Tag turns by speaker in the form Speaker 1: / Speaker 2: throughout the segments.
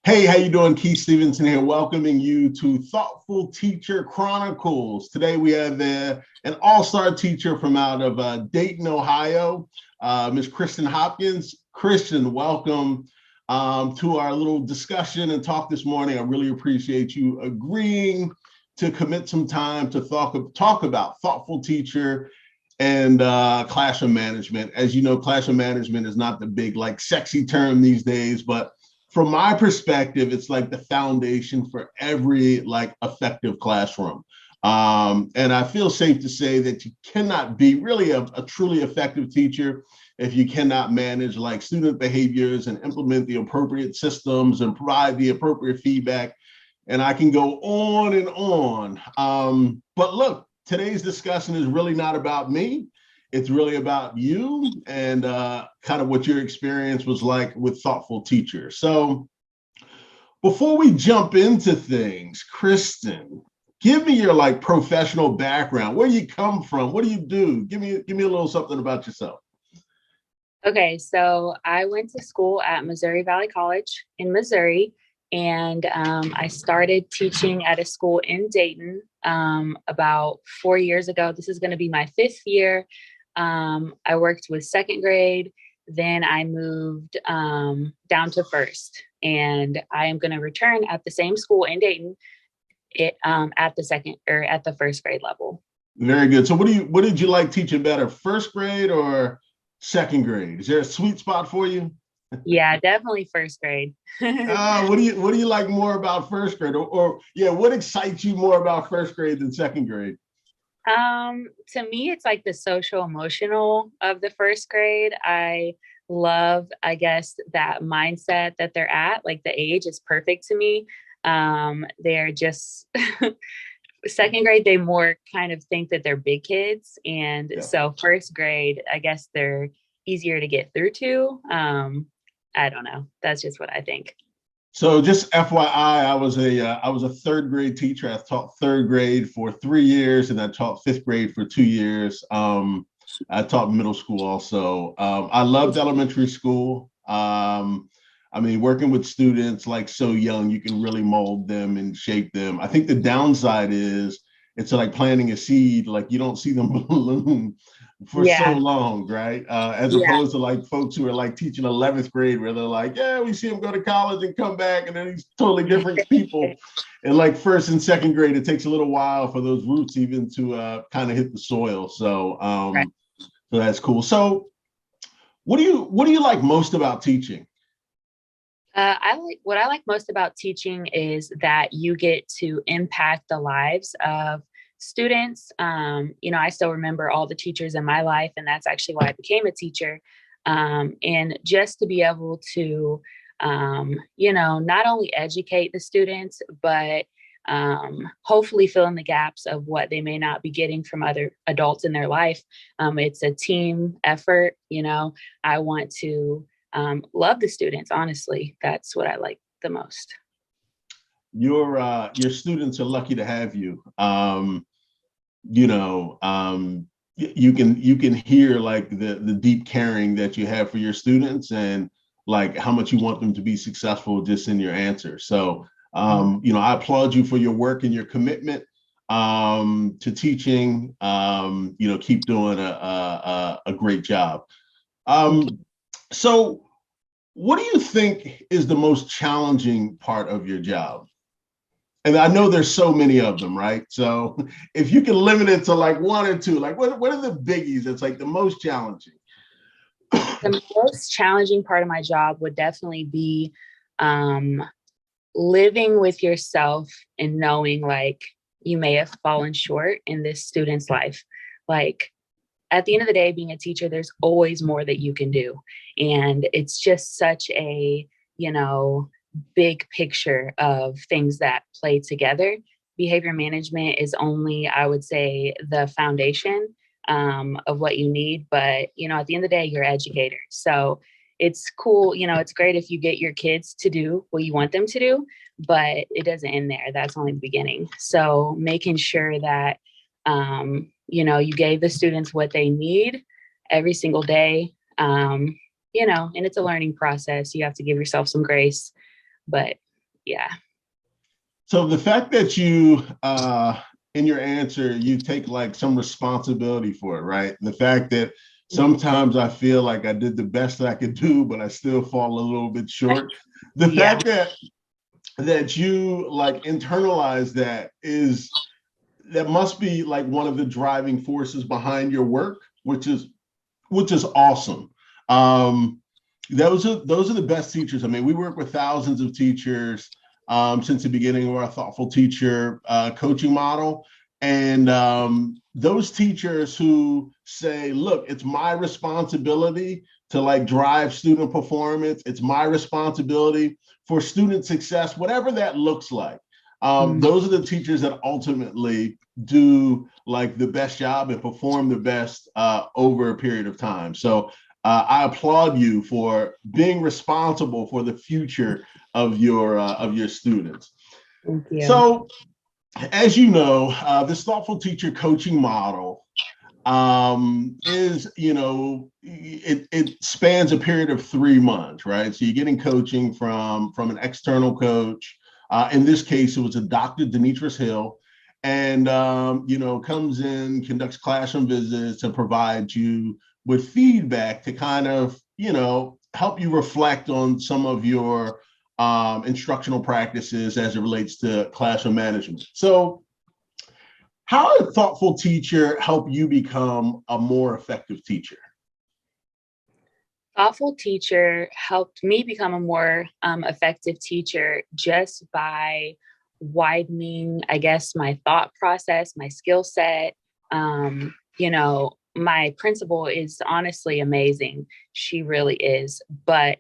Speaker 1: Hey, how you doing? Keith Stevenson here, welcoming you to Thoughtful Teacher Chronicles. Today we have an all-star teacher from out of Dayton, Ohio, Miss Kristen Hopkins. Kristen, welcome to our little discussion and talk this morning. I really appreciate you agreeing to commit some time to talk about thoughtful teacher and classroom management. As you know, classroom management is not the big, sexy term these days, but from my perspective, it's like the foundation for every effective classroom. And I feel safe to say that you cannot be really a truly effective teacher if you cannot manage student behaviors and implement the appropriate systems and provide the appropriate feedback. And I can go on and on. But look, today's discussion is really not about me. It's really about you and kind of what your experience was like with thoughtful teachers. So before we jump into things, Kristen, give me your professional background. Where you come from? What do you do? Give me a little something about yourself.
Speaker 2: Okay, so I went to school at Missouri Valley College in Missouri, and I started teaching at a school in Dayton about 4 years ago. This is going to be my fifth year. I worked with second grade, then I moved down to first, and I am going to return at the same school in Dayton at the first grade level.
Speaker 1: Very good. So what did you like teaching better, first grade or second grade? Is there a sweet spot for you?
Speaker 2: Yeah, definitely first grade.
Speaker 1: What do you like more about first grade, or what excites you more about first grade than second grade?
Speaker 2: To me, it's like the social emotional of the first grade. I love, I guess, that mindset that they're at. Like the age is perfect to me. They're just second grade, they more kind of think that they're big kids. And so first grade, I guess they're easier to get through to. I don't know. That's just what I think.
Speaker 1: So just FYI, I was a third grade teacher. I taught third grade for 3 years, and I taught fifth grade for 2 years. I taught middle school also. I loved elementary school. I mean, working with students so young, you can really mold them and shape them. I think the downside is it's like planting a seed. You don't see them bloom for so long, right? As opposed to folks who are teaching 11th grade, where they're yeah, we see them go to college and come back, and then these totally different people. And first and second grade, it takes a little while for those roots even to kind of hit the soil. So, so that's cool. So, what do you like most about teaching?
Speaker 2: What I like most about teaching is that you get to impact the lives of students. I still remember all the teachers in my life, and that's actually why I became a teacher. And just to be able to, not only educate the students, but hopefully fill in the gaps of what they may not be getting from other adults in their life. It's a team effort. I want to love the students. Honestly, that's what I like the most.
Speaker 1: Your students are lucky to have you. You can hear the deep caring that you have for your students, and how much you want them to be successful just in your answer. So I applaud you for your work and your commitment to teaching. Keep doing a great job. So what do you think is the most challenging part of your job? And I know there's so many of them, right? So if you can limit it to one or two, what are the biggies that's the most challenging?
Speaker 2: The most challenging part of my job would definitely be living with yourself and knowing you may have fallen short in this student's life. At the end of the day, being a teacher, there's always more that you can do. And it's just such a, big picture of things that play together. Behavior management is only, I would say, the foundation of what you need. But, at the end of the day, you're educators. So it's cool. It's great if you get your kids to do what you want them to do, but it doesn't end there. That's only the beginning. So making sure that, you gave the students what they need every single day, and it's a learning process. You have to give yourself some grace, but Yeah.
Speaker 1: So the fact that you, in your answer, you take like some responsibility for it, right? The fact that sometimes I feel like I did the best I could do, but I still fall a little bit short. The
Speaker 2: Yeah.
Speaker 1: fact that you like internalize that must be like one of the driving forces behind your work, which is awesome. Um, those are the best teachers. I mean, we work with thousands of teachers since the beginning of our thoughtful teacher coaching model, and those teachers who say, "Look, it's my responsibility to like drive student performance. It's my responsibility for student success, whatever that looks like." Those are the teachers that ultimately do like the best job and perform the best over a period of time. So I applaud you for being responsible for the future of your students.
Speaker 2: Thank you.
Speaker 1: So, as you know, this thoughtful teacher coaching model is, it spans a period of 3 months, right? So you're getting coaching from an external coach. In this case, it was a Dr. Demetris Hill, and comes in, conducts classroom visits, and provides you with feedback to kind of help you reflect on some of your instructional practices as it relates to classroom management. So how did a thoughtful teacher help you become a more effective teacher?
Speaker 2: Thoughtful teacher helped me become a more effective teacher just by widening, I guess, my thought process, my skill set. My principal is honestly amazing. She really is. But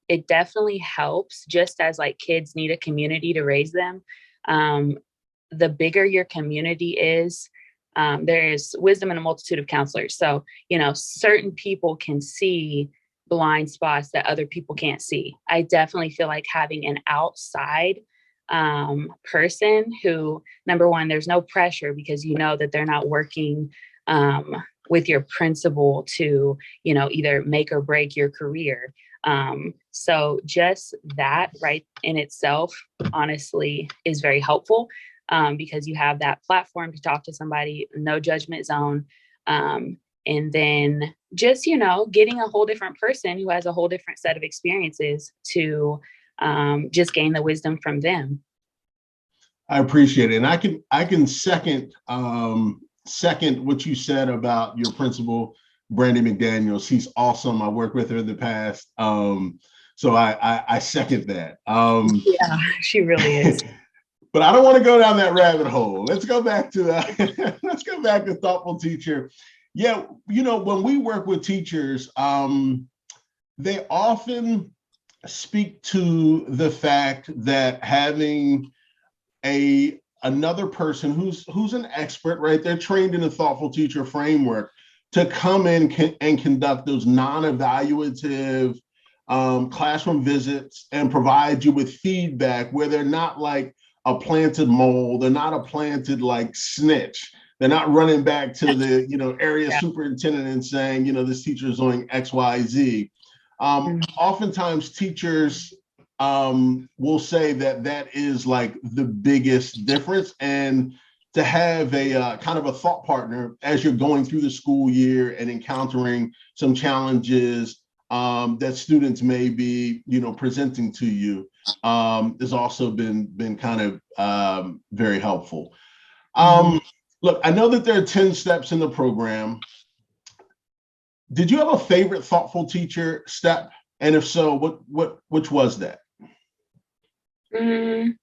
Speaker 2: it definitely helps, just as like kids need a community to raise them. Um, the bigger your community is, there is wisdom in a multitude of counselors. So, certain people can see blind spots that other people can't see. I definitely feel like having an outside person who, number one, there's no pressure because you know that they're not working with your principal to, either make or break your career. So just that right in itself, honestly, is very helpful because you have that platform to talk to somebody, no judgment zone. And then just, getting a whole different person who has a whole different set of experiences to just gain the wisdom from them.
Speaker 1: I appreciate it, and I can second what you said about your principal, Brandy McDaniels. She's awesome. I worked with her in the past, so I second that.
Speaker 2: Yeah, she really is.
Speaker 1: But I don't want to go down that rabbit hole. Let's go back to let's go back to thoughtful teacher. Yeah, when we work with teachers, they often speak to the fact that having another person who's an expert, right? They're trained in a thoughtful teacher framework to come in and conduct those non-evaluative classroom visits and provide you with feedback where they're not like a planted mole, they're not a planted like snitch. They're not running back to the area superintendent and saying, this teacher is doing X, Y, Z. Oftentimes teachers will say that is like the biggest difference. And to have a kind of a thought partner as you're going through the school year and encountering some challenges that students may be, presenting to you, has also been kind of very helpful. Look, I know that there are 10 steps in the program. Did you have a favorite thoughtful teacher step? And if so, which was that?
Speaker 2: Mm,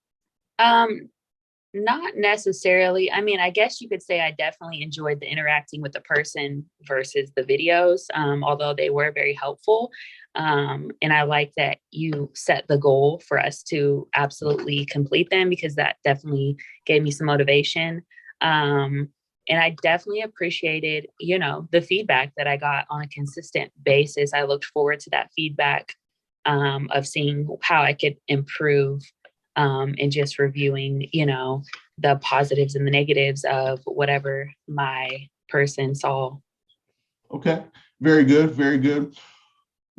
Speaker 2: Not necessarily. I mean, I guess you could say I definitely enjoyed the interacting with the person versus the videos, although they were very helpful. And I like that you set the goal for us to absolutely complete them because that definitely gave me some motivation. And I definitely appreciated, the feedback that I got on a consistent basis. I looked forward to that feedback of seeing how I could improve and just reviewing, the positives and the negatives of whatever my person saw.
Speaker 1: Okay, very good, very good.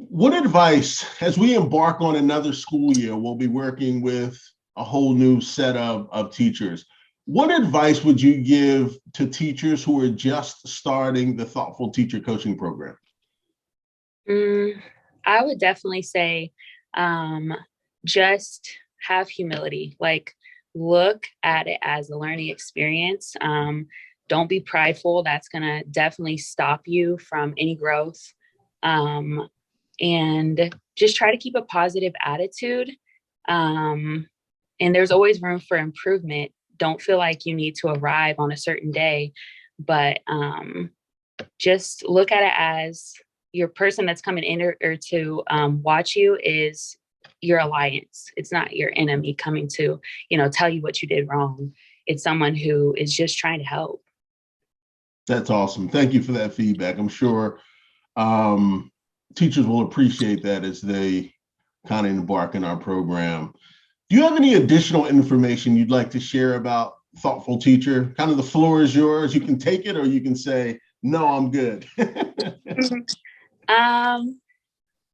Speaker 1: What advice, as we embark on another school year, we'll be working with a whole new set of teachers. What advice would you give to teachers who are just starting the Thoughtful Teacher Coaching Program?
Speaker 2: I would definitely say just have humility. Like, look at it as a learning experience. Don't be prideful. That's going to definitely stop you from any growth. Um, and just try to keep a positive attitude. And there's always room for improvement. Don't feel like you need to arrive on a certain day, but just look at it as your person that's coming in or to watch you is your alliance. It's not your enemy coming to, tell you what you did wrong. It's someone who is just trying to help.
Speaker 1: That's awesome. Thank you for that feedback. I'm sure um, teachers will appreciate that as they kind of embark in our program. Do you have any additional information you'd like to share about Thoughtful Teacher? Kind of the floor is yours. You can take it or you can say, no, I'm good.
Speaker 2: um,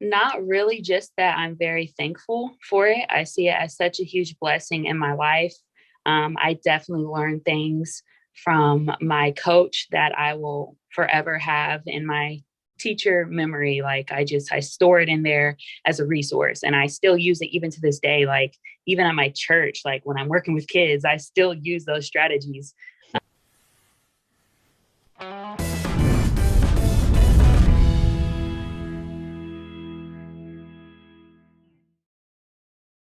Speaker 2: Not really, just that I'm very thankful for it. I see it as such a huge blessing in my life. I definitely learned things from my coach that I will forever have in my teacher memory. Like I store it in there as a resource and I still use it even to this day. Like even at my church, like when I'm working with kids, I still use those strategies.